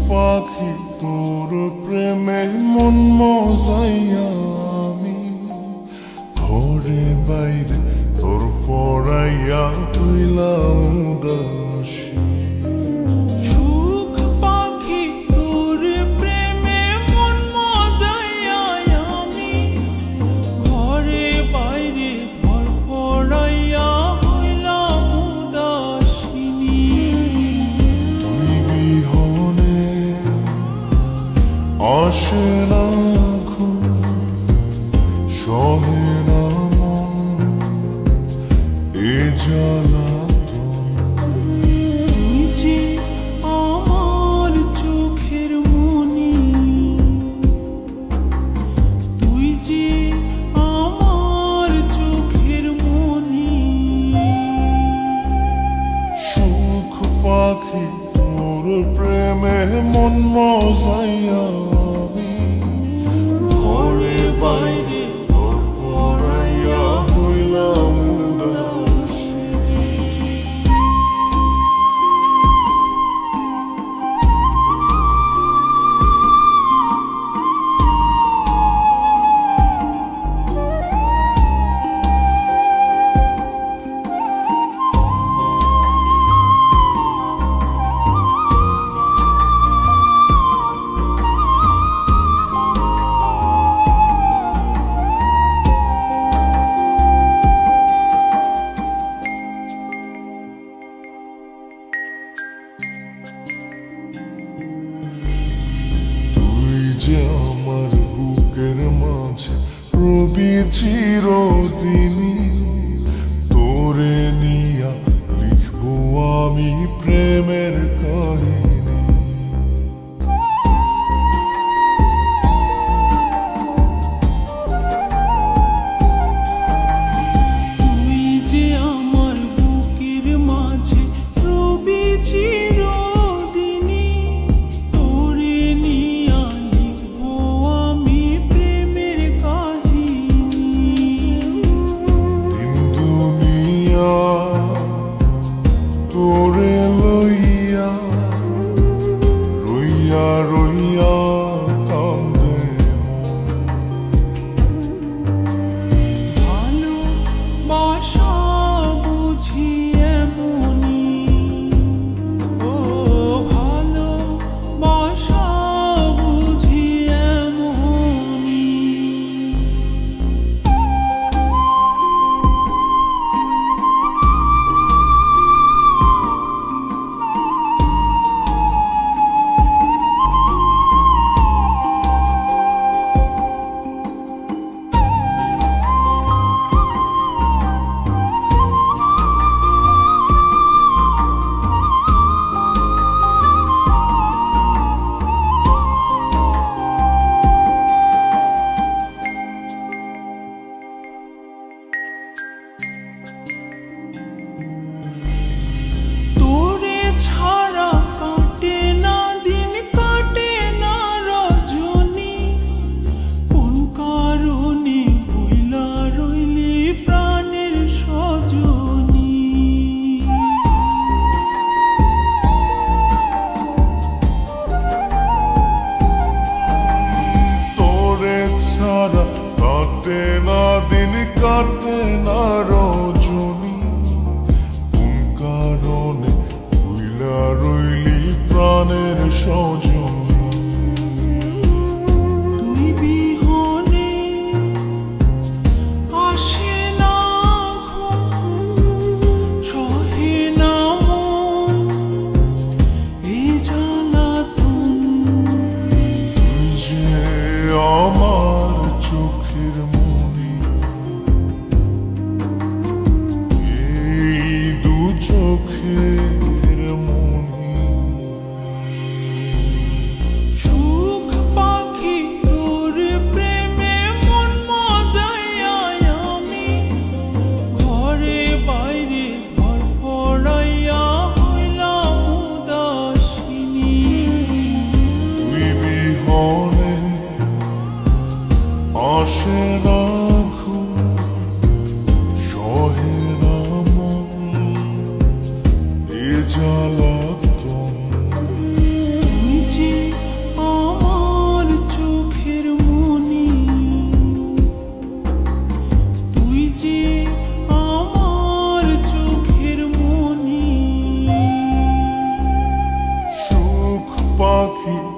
পাখি তোর প্রেমে মন মজাইয়া আমি ঘরে বাইরে তোর ফরাইয়া হইলাম উদাসী। সুখ পাখি তোর প্রেমে মন মজাইয়া আমি ঘরে বাইরে ধরফরাইয়া হইলাম উদাসিনী। তুই বিহনে আসে না ঘুম, সহে না মন এ জ্বালাতন। তুই যে আমার চোখের মনি, তুই যে আমার চোখের মনি। সুখ পাখি তোর প্রেমে মন মজাইয়া আমি ঘরে বাইরে তোর ফরাইয়া হইলাম উদাসী। তুই যে আমার বুকের মাঝে রবি চিরদিনই, তোরে নিয়া লিখবো আমি প্রেমের কাহিনী। তুই যে আমার বুকের মাঝে রবি চিরদিনই, তোরে নিয়া লিখবো আমি প্রেমের কাহিনী। দিন দুনিয়া তোরে লইয়া রইয়া রইয়া কান্দে মন। ভালোবাসা বুঝি এমনি, ও ভালোবাসা বুঝি এমনি। তোরে ছাড়া কাটে না দিন, কাটে না রজনী। কোন কারণে ভুইলা রইলি প্রাণের সজনী। তোরে ছাড়া কাটে না দিন, কাটে না রজনী। কোন কারণে ভুইলা রইলি প্রাণের সজনী। তুই বিহনে আসে না ঘুম, সহে না মন এই জ্বালাতন। তুই যে আমার চোখের মনি, পাখি